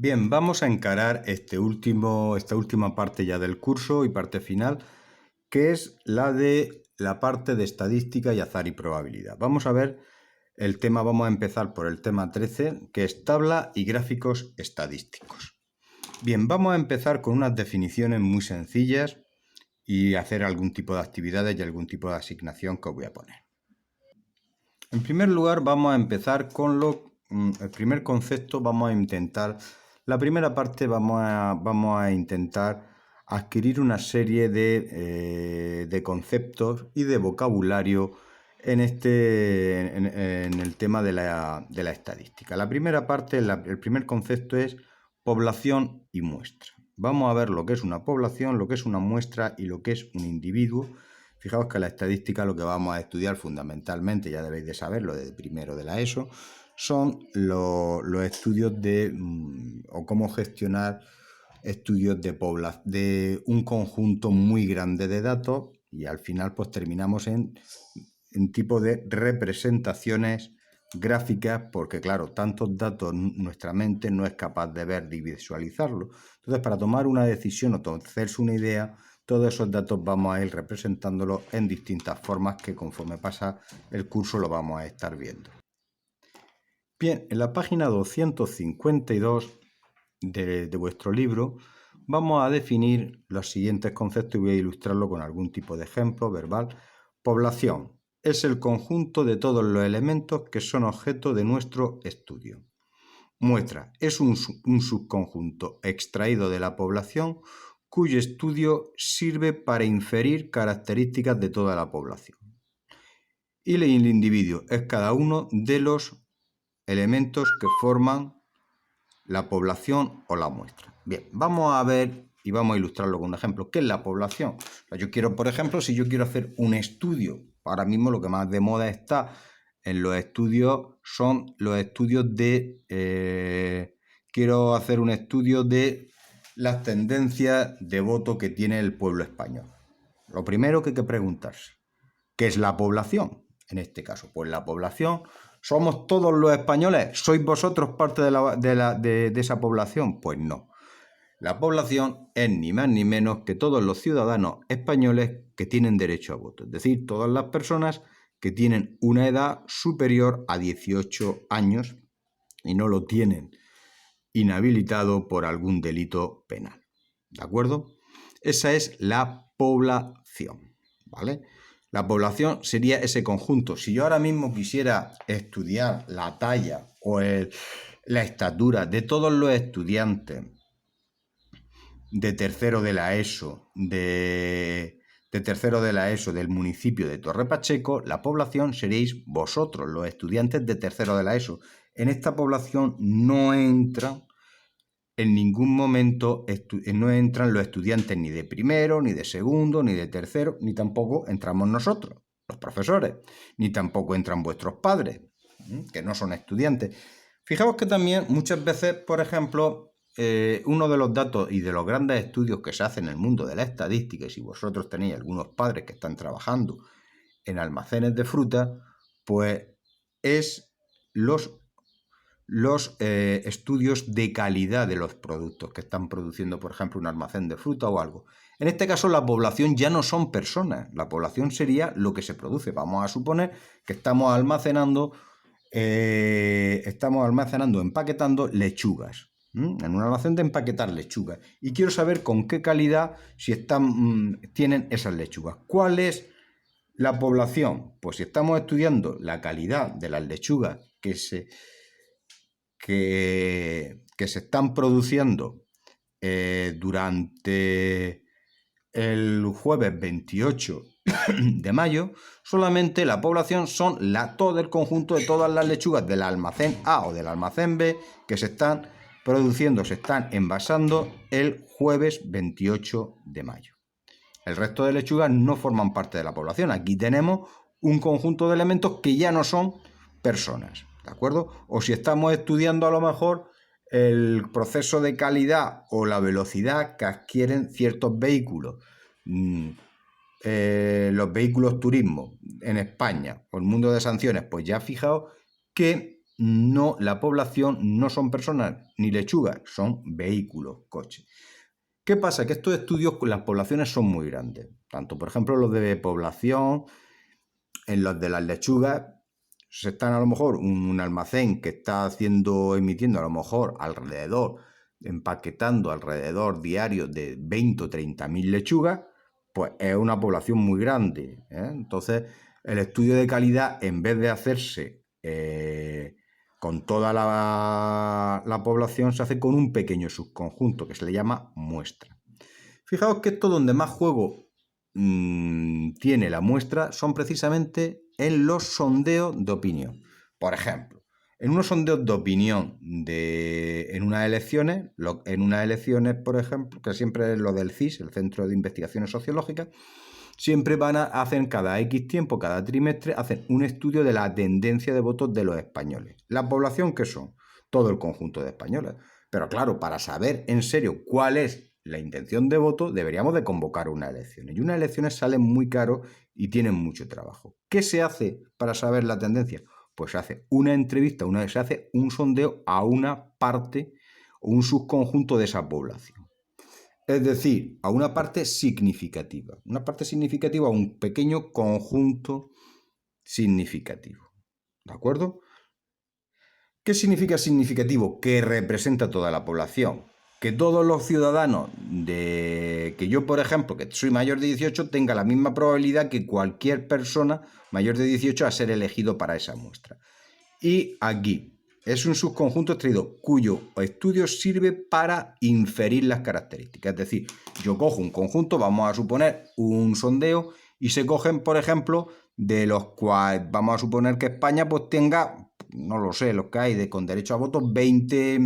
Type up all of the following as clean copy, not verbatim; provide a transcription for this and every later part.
Bien, vamos a encarar esta última parte ya del curso y parte final, que es la parte de estadística y azar y probabilidad. Vamos a ver vamos a empezar por el tema 13, que es tabla y gráficos estadísticos. Bien, vamos a empezar con unas definiciones muy sencillas y hacer algún tipo de actividades y algún tipo de asignación que os voy a poner. En primer lugar, vamos a empezar con el primer concepto. La primera parte vamos a intentar adquirir una serie de conceptos y de vocabulario en el tema de la estadística. La primera parte, el primer concepto es población y muestra. Vamos a ver lo que es una población, lo que es una muestra y lo que es un individuo. Fijaos que la estadística lo que vamos a estudiar fundamentalmente, ya debéis de saberlo desde primero de la ESO, son los estudios o cómo gestionar estudios de un conjunto muy grande de datos, y al final pues terminamos en tipo de representaciones gráficas, porque claro, tantos datos nuestra mente no es capaz de ver y visualizarlo. Entonces, para tomar una decisión o hacerse una idea, todos esos datos vamos a ir representándolos en distintas formas que conforme pasa el curso lo vamos a estar viendo. Bien, en la página 252 de vuestro libro vamos a definir los siguientes conceptos y voy a ilustrarlo con algún tipo de ejemplo verbal. Población es el conjunto de todos los elementos que son objeto de nuestro estudio. Muestra es un subconjunto extraído de la población cuyo estudio sirve para inferir características de toda la población. Y el individuo es cada uno de los elementos que forman la población o la muestra. Bien, vamos a ver y vamos a ilustrarlo con un ejemplo. ¿Qué es la población? Yo quiero, por ejemplo, si yo quiero hacer un estudio, ahora mismo lo que más de moda está en los estudios son los estudios quiero hacer un estudio de las tendencias de voto que tiene el pueblo español. Lo primero que hay que preguntarse, ¿qué es la población? En este caso, pues la población somos todos los españoles. ¿Sois vosotros parte de esa población? Pues no. La población es ni más ni menos que todos los ciudadanos españoles que tienen derecho a voto, es decir, todas las personas que tienen una edad superior a 18 años y no lo tienen inhabilitado por algún delito penal. ¿De acuerdo? Esa es la población, ¿vale? La población sería ese conjunto. Si yo ahora mismo quisiera estudiar la talla o la estatura de todos los estudiantes de tercero de la ESO, del municipio de Torre Pacheco, la población seréis vosotros, los estudiantes de tercero de la ESO. En esta población no entran en ningún momento no entran los estudiantes ni de primero, ni de segundo, ni de tercero, ni tampoco entramos nosotros, los profesores, ni tampoco entran vuestros padres, que no son estudiantes. Fijaos que también muchas veces, por ejemplo, uno de los datos y de los grandes estudios que se hacen en el mundo de la estadística, y si vosotros tenéis algunos padres que están trabajando en almacenes de fruta, pues es los estudios de calidad de los productos que están produciendo, por ejemplo, un almacén de fruta o algo. En este caso, la población ya no son personas, la población sería lo que se produce. Vamos a suponer que estamos almacenando, empaquetando lechugas, en un almacén de empaquetar lechugas, y quiero saber con qué calidad tienen esas lechugas. ¿Cuál es la población? Pues si estamos estudiando la calidad de las lechugas que se están produciendo durante el jueves 28 de mayo, solamente la población son todo el conjunto de todas las lechugas del almacén A o del almacén B que se están produciendo, se están envasando el jueves 28 de mayo. El resto de lechugas no forman parte de la población. Aquí tenemos un conjunto de elementos que ya no son personas, ¿de acuerdo? O si estamos estudiando a lo mejor el proceso de calidad o la velocidad que adquieren ciertos vehículos, los vehículos turismo en España o el mundo de sanciones, pues ya fijaos que no, la población no son personas ni lechugas, son vehículos, coches. ¿Qué pasa? Que estos estudios, las poblaciones son muy grandes. Tanto, por ejemplo, los de población, en los de las lechugas, se están a lo mejor un almacén que está emitiendo a lo mejor empaquetando alrededor diario de 20 o 30.000 lechugas, pues es una población muy grande, ¿eh? Entonces, el estudio de calidad, en vez de hacerse con toda la población, se hace con un pequeño subconjunto que se le llama muestra. Fijaos que esto donde más juego tiene la muestra son precisamente en los sondeos de opinión. Por ejemplo, en unos sondeos de opinión en unas elecciones, por ejemplo, que siempre es lo del CIS, el Centro de Investigaciones Sociológicas, siempre hacen cada X tiempo, cada trimestre, hacen un estudio de la tendencia de votos de los españoles. ¿La población qué son? Todo el conjunto de españoles. Pero claro, para saber en serio cuál es la intención de voto, deberíamos de convocar unas elecciones. Y unas elecciones salen muy caros y tienen mucho trabajo. ¿Qué se hace para saber la tendencia? Pues se hace una entrevista, se hace un sondeo a una parte o un subconjunto de esa población. Es decir, a una parte significativa. Una parte significativa a un pequeño conjunto significativo. ¿De acuerdo? ¿Qué significa significativo? Que representa a toda la población. Que todos los ciudadanos que yo, por ejemplo, que soy mayor de 18, tenga la misma probabilidad que cualquier persona mayor de 18 a ser elegido para esa muestra. Y aquí es un subconjunto extraído cuyo estudio sirve para inferir las características. Es decir, yo cojo un conjunto, vamos a suponer un sondeo, y se cogen, por ejemplo, de los cuales vamos a suponer que España pues tenga, no lo sé, los que hay con derecho a voto, 20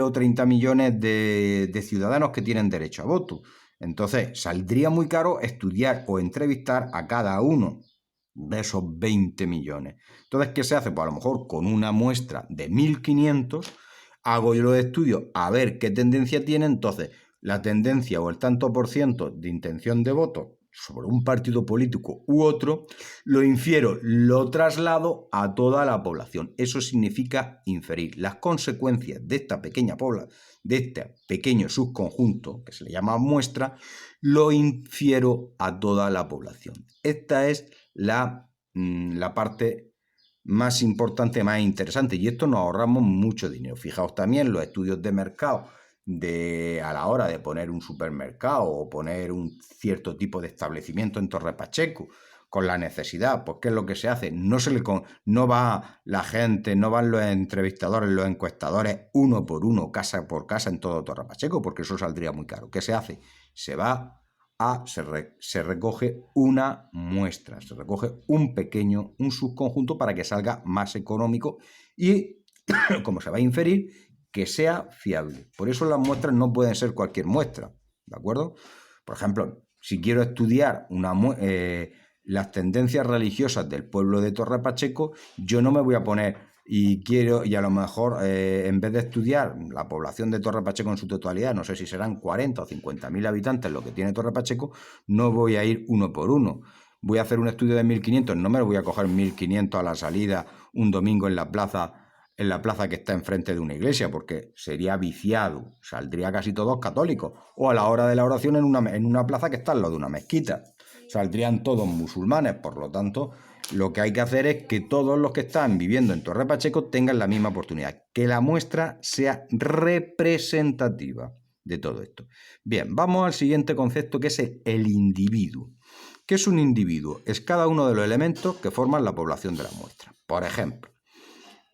o 30 millones de ciudadanos que tienen derecho a voto. Entonces, saldría muy caro estudiar o entrevistar a cada uno de esos 20 millones. Entonces, ¿qué se hace? Pues a lo mejor con una muestra de 1.500 hago yo los estudios a ver qué tendencia tiene. Entonces, la tendencia o el tanto por ciento de intención de voto sobre un partido político u otro, lo infiero, lo traslado a toda la población. Eso significa inferir las consecuencias de esta pequeña de este pequeño subconjunto, que se le llama muestra, lo infiero a toda la población. Esta es la parte más importante, más interesante, y esto nos ahorramos mucho dinero. Fijaos también los estudios de mercado a la hora de poner un supermercado o poner un cierto tipo de establecimiento en Torre Pacheco con la necesidad, pues ¿qué es lo que se hace? No va la gente, no van los entrevistadores, los encuestadores uno por uno, casa por casa en todo Torre Pacheco, porque eso saldría muy caro. ¿Qué se hace? Se recoge una muestra, se recoge un subconjunto para que salga más económico y, como se va a inferir, que sea fiable. Por eso las muestras no pueden ser cualquier muestra, ¿de acuerdo? Por ejemplo, si quiero estudiar las tendencias religiosas del pueblo de Torre Pacheco, yo no me voy a poner y a lo mejor en vez de estudiar la población de Torre Pacheco en su totalidad, no sé si serán 40 o 50.000 habitantes lo que tiene Torre Pacheco, no voy a ir uno por uno. Voy a hacer un estudio de 1.500, no me lo voy a coger 1.500 a la salida un domingo en la plaza que está enfrente de una iglesia, porque sería viciado, saldría casi todos católicos, o a la hora de la oración en una plaza que está al lado de una mezquita, saldrían todos musulmanes. Por lo tanto, lo que hay que hacer es que todos los que están viviendo en Torre Pacheco tengan la misma oportunidad, que la muestra sea representativa de todo esto. Bien, vamos al siguiente concepto, que es el individuo. ¿Qué es un individuo? Es cada uno de los elementos que forman la población de la muestra. Por ejemplo,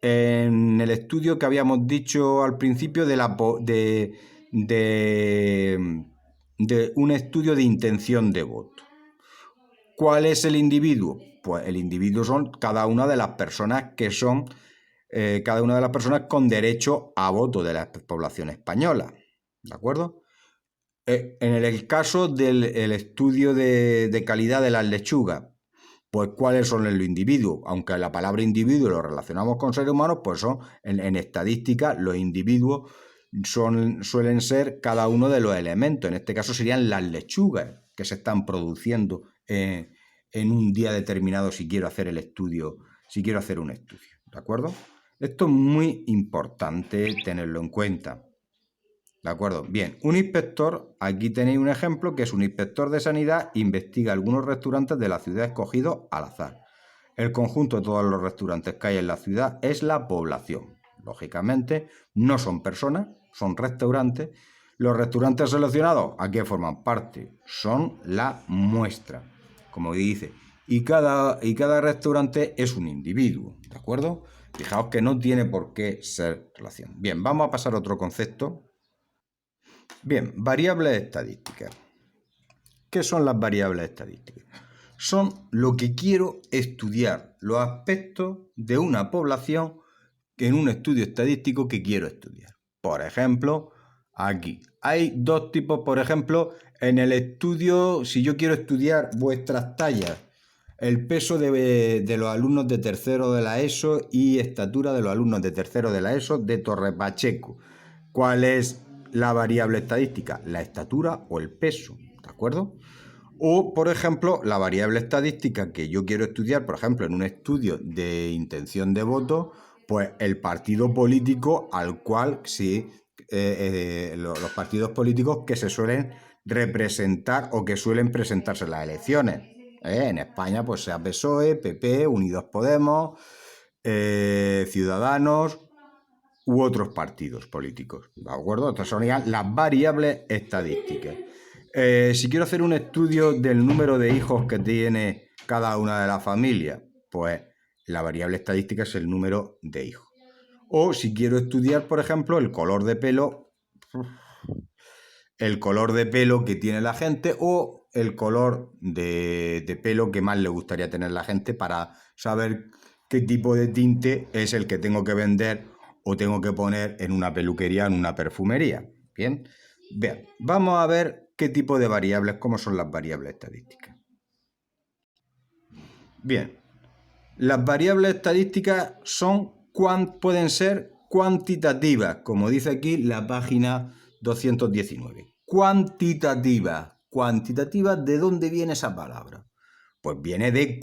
en el estudio que habíamos dicho al principio de un estudio de intención de voto. ¿Cuál es el individuo? Pues el individuo son cada una de las personas con derecho a voto de la población española. ¿De acuerdo? En el caso del estudio de calidad de las lechugas, pues ¿cuáles son los individuos? Aunque la palabra individuo lo relacionamos con seres humanos, pues son en estadística los individuos suelen ser cada uno de los elementos. En este caso serían las lechugas que se están produciendo en un día determinado si quiero hacer un estudio. ¿De acuerdo? Esto es muy importante tenerlo en cuenta. ¿De acuerdo? Bien, un inspector, aquí tenéis un ejemplo que es un inspector de sanidad, investiga algunos restaurantes de la ciudad escogidos al azar. El conjunto de todos los restaurantes que hay en la ciudad es la población. Lógicamente, no son personas, son restaurantes. Los restaurantes seleccionados, ¿a qué forman parte? Son la muestra, como dice. Y cada restaurante es un individuo, ¿de acuerdo? Fijaos que no tiene por qué ser relación. Bien, vamos a pasar a otro concepto. Bien, variables estadísticas. ¿Qué son las variables estadísticas? Son lo que quiero estudiar, los aspectos de una población en un estudio estadístico que quiero estudiar. Por ejemplo, aquí hay dos tipos, por ejemplo, en el estudio, si yo quiero estudiar vuestras tallas, el peso de los alumnos de tercero de la ESO y estatura de los alumnos de tercero de la ESO de Torre Pacheco. ¿Cuál es la variable estadística? La estatura o el peso, ¿de acuerdo? O, por ejemplo, la variable estadística que yo quiero estudiar, por ejemplo, en un estudio de intención de voto, pues el partido político al cual sí, los partidos políticos que se suelen representar o que suelen presentarse en las elecciones. En España, pues sea PSOE, PP, Unidos Podemos, Ciudadanos u otros partidos políticos. ¿De acuerdo? Estas son las variables estadísticas. Si quiero hacer un estudio del número de hijos que tiene cada una de las familias, pues la variable estadística es el número de hijos. O si quiero estudiar, por ejemplo, el color de pelo que tiene la gente o el color de pelo que más le gustaría tener la gente para saber qué tipo de tinte es el que tengo que vender o tengo que poner en una peluquería, en una perfumería. Bien, vamos a ver qué tipo de variables, cómo son las variables estadísticas. Bien, las variables estadísticas pueden ser cuantitativas, como dice aquí la página 219. Cuantitativa. Cuantitativa, ¿de dónde viene esa palabra? Pues viene de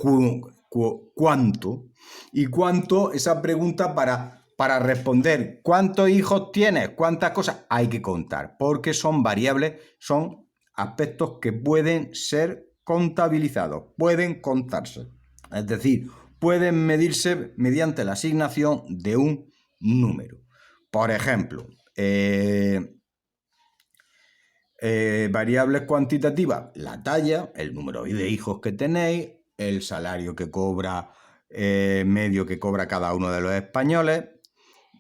cuánto. Y cuánto, esa pregunta para responder cuántos hijos tienes, cuántas cosas hay que contar, porque son variables, son aspectos que pueden ser contabilizados, pueden contarse. Es decir, pueden medirse mediante la asignación de un número. Por ejemplo, variables cuantitativas, la talla, el número de hijos que tenéis, el salario que cobra medio que cobra cada uno de los españoles,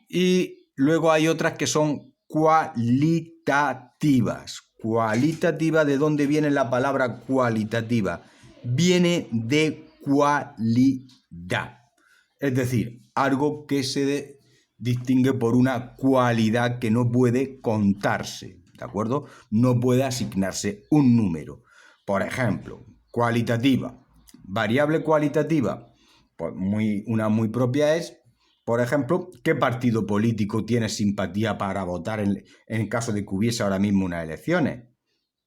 y luego hay otras que son cualitativas. Cualitativa, ¿de dónde viene la palabra cualitativa? Viene de cualidad. Es decir, algo que se distingue por una cualidad que no puede contarse, ¿de acuerdo? No puede asignarse un número. Por ejemplo, cualitativa. Variable cualitativa, pues una muy propia es, por ejemplo, ¿qué partido político tiene simpatía para votar en caso de que hubiese ahora mismo unas elecciones?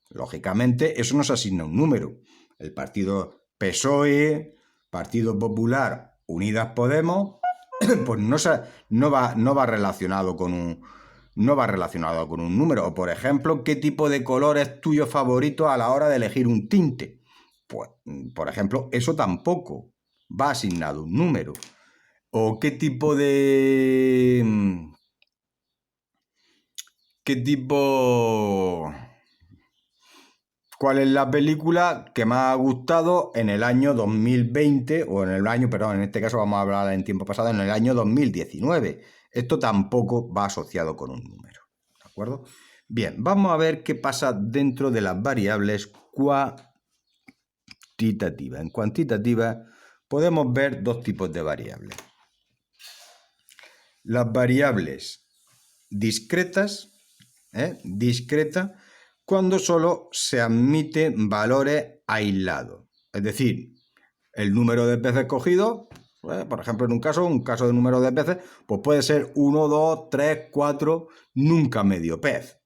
Lógicamente, eso no se asigna un número. El partido PSOE, Partido Popular, Unidas Podemos, pues no va relacionado con un número. O, por ejemplo, ¿qué tipo de color es tuyo favorito a la hora de elegir un tinte? Pues, por ejemplo, eso tampoco va asignado un número. O qué tipo de... ¿Cuál es la película que más ha gustado en el año 2020 o en este caso vamos a hablar en tiempo pasado, en el año 2019? Esto tampoco va asociado con un número, ¿de acuerdo? Bien, vamos a ver qué pasa dentro de las variables cuantitativas. En cuantitativa podemos ver dos tipos de variables. Las variables discretas, cuando solo se admiten valores aislados. Es decir, el número de peces cogidos, por ejemplo, en un caso de número de peces, pues puede ser 1, 2, 3, 4, nunca medio pez.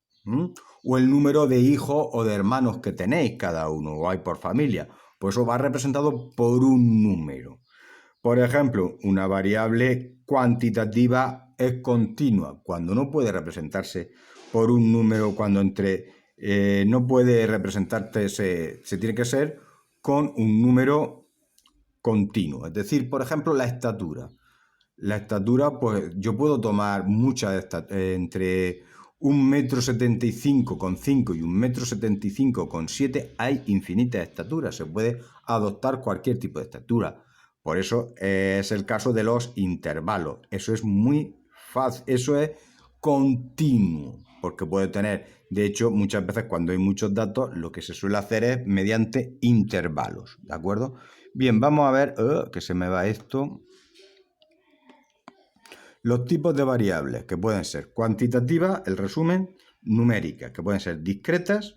O el número de hijos o de hermanos que tenéis cada uno, o hay por familia. Pues eso va representado por un número. Por ejemplo, una variable cuantitativa es continua, cuando no puede representarse por un número, cuando no puede representarse, se tiene que ser con un número continuo. Es decir, por ejemplo, la estatura. La estatura, pues yo puedo tomar muchas entre 1,75 m y 1,75 m hay infinitas estaturas. Se puede adoptar cualquier tipo de estatura. Por eso es el caso de los intervalos. Eso es muy fácil, eso es continuo, porque puede tener, de hecho, muchas veces cuando hay muchos datos, lo que se suele hacer es mediante intervalos, ¿de acuerdo? Bien, vamos a ver, que se me va esto. Los tipos de variables, que pueden ser cuantitativas, el resumen, numéricas, que pueden ser discretas,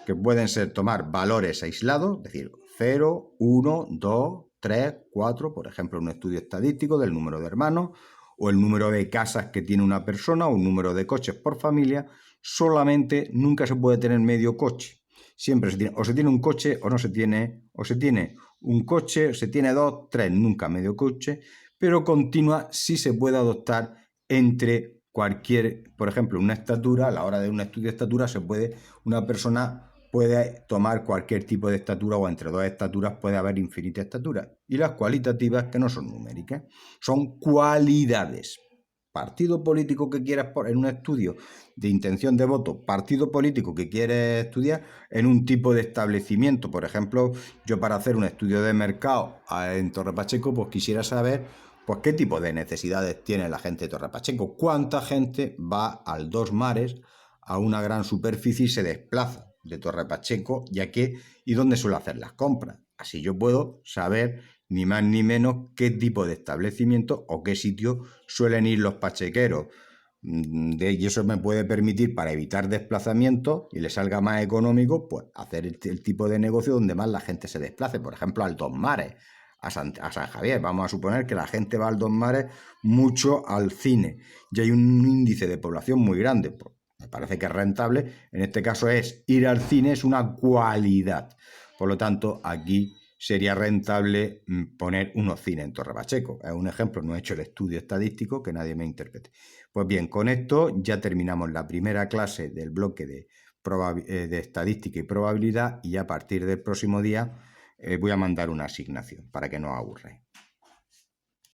que pueden ser tomar valores aislados, es decir, 0, 1, 2, 3, 4, por ejemplo, un estudio estadístico del número de hermanos, o el número de casas que tiene una persona, o un número de coches por familia. Solamente nunca se puede tener medio coche. Siempre o se tiene un coche o no se tiene, o se tiene un coche, o se tiene dos, tres, nunca medio coche, pero continua sí se puede adoptar entre cualquier, por ejemplo, una estatura. A la hora de un estudio de estatura una persona puede tomar cualquier tipo de estatura, o entre dos estaturas puede haber infinitas estaturas. Y las cualitativas, que no son numéricas, son cualidades. Partido político que quieras en un estudio de intención de voto, partido político que quieres estudiar en un tipo de establecimiento. Por ejemplo, yo para hacer un estudio de mercado en Torre Pacheco, pues quisiera saber pues qué tipo de necesidades tiene la gente de Torre Pacheco, cuánta gente va al Dos Mares, a una gran superficie, y se desplaza de Torre Pacheco, y dónde suele hacer las compras. Así yo puedo saber ni más ni menos qué tipo de establecimiento o qué sitio suelen ir los pachequeros. Y eso me puede permitir, para evitar desplazamientos y le salga más económico, pues hacer el tipo de negocio donde más la gente se desplace. Por ejemplo, al Dos Mares, a San Javier. Vamos a suponer que la gente va al Dos Mares mucho al cine y hay un índice de población muy grande. Pues me parece que es rentable. En este caso ir al cine es una cualidad. Por lo tanto, aquí sería rentable poner unos cines en Torre Pacheco. Es un ejemplo, no he hecho el estudio estadístico, que nadie me interprete. Pues bien, con esto ya terminamos la primera clase del bloque de estadística y probabilidad, y a partir del próximo día voy a mandar una asignación para que no os aburráis.